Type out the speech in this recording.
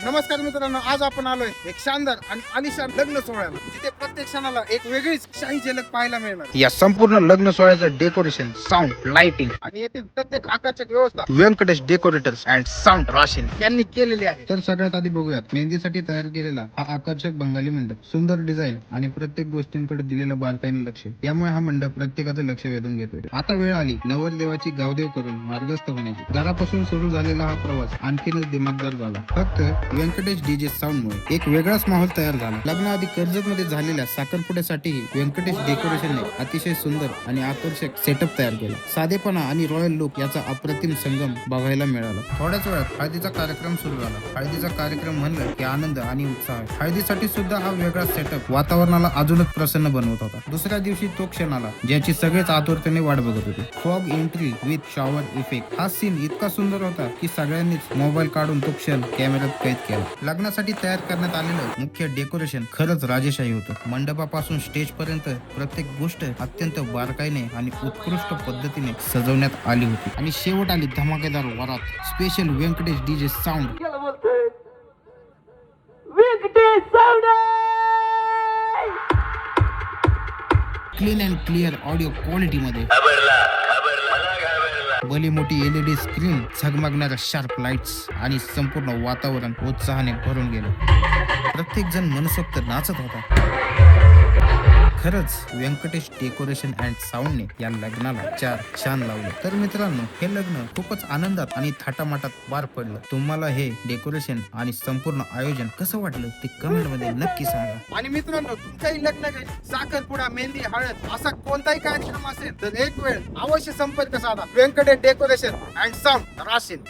नमस्कार मित्रांनो, आज आपण आलोय एक शानदार आणि आलिशान लग्न सोहळ्याला, जिथे प्रत्येक क्षणाला एक वेगळीच शाही झलक पाहायला मिळणार. या संपूर्ण लग्न सोहळ्याचं डेकोरेशन, साऊंड, लाइटिंग आणि येथील प्रत्येक आकाराची व्यवस्था Venkatesh decorators and sound Rashin यांनी केलेली आहे. तर सगळ्यात आधी बघूयात मेहंदीसाठी तयार केलेला हा आकर्षक बंगाली मंडप. सुंदर डिझाईन आणि प्रत्येक गोष्टींकडे दिलेलं बारकाईने लक्ष, यामुळे हा मंडप प्रत्येकाचं लक्ष वेधून घेतोय. आता वेळ आली नवरदेवाची गावदेव करून मार्गस्थ होण्याची. घरापासून सुरू झालेला हा प्रवास आणखीनच दिमागदार झाला. फक्त व्यंकटेश डीजे साऊंड मुळे एक वेगळाच माहोल तयार झाला. लग्नाआधी कर्जत मध्ये झालेल्या साखरपुड्यासाठीही व्यंकटेश डेकोरेशनने अतिशय सुंदर आणि आकर्षक सेटअप तयार केला. साधेपणा आणि रॉयल लुक याचा अप्रतिम संगम बघायला मिळाला. थोड्याच वेळात हळदीचा कार्यक्रम सुरू झाला. हळदीचा कार्यक्रम म्हणलं की आनंद आणि उत्साह. हळदीसाठी सुद्धा हा वेगळा सेटअप वातावरणाला अजूनच प्रसन्न बनवत होता. दुसऱ्या दिवशी तो क्षण आला ज्याची सगळेच आतुरतेने वाट बघत होते. Fog entry with shower effect. हा सीन इतका सुंदर होता की सगळ्यांनीच मोबाईल काढून तो क्षण कॅमेऱ्यात कैद केला. लग्नासाठी तयार करण्यात आलेलं मुख्य डेकोरेशन खरंच राजेशाही होतं. मंडपापासून स्टेज पर्यंत प्रत्येक गोष्ट अत्यंत बारकाईने आणि उत्कृष्ट पद्धतीने सजवण्यात आली होती. आणि शेवट आली धमाकेदार वरात. Special Venkatesh DJ sound. Clean and clear audio quality मध्ये, भली मोठी एलईडी स्क्रीन, झगमगणाऱ्या शार्प लाईट्स आणि संपूर्ण वातावरण उत्साहाने भरून गेले. प्रत्येक जण मनसोक्त नाचत होता. खरंच व्यंकटेश डेकोरेशन अँड साऊंडने या लग्नाला चार छान लावले. तर मित्रांनो, हे लग्न खूपच आनंदात आणि थाटामाटात पार पडलं. तुम्हाला हे डेकोरेशन आणि संपूर्ण आयोजन कसं वाटलं ते कमेंट मध्ये नक्की सांगा. आणि मित्रांनो, तुमच्याही लग्न घरी साखरपुडा, मेहंदी, हळद असा कोणताही कार्यक्रम असेल तर एक वेळ अवश्य संपर्क साधा Venkatesh decoration and sound Rashin.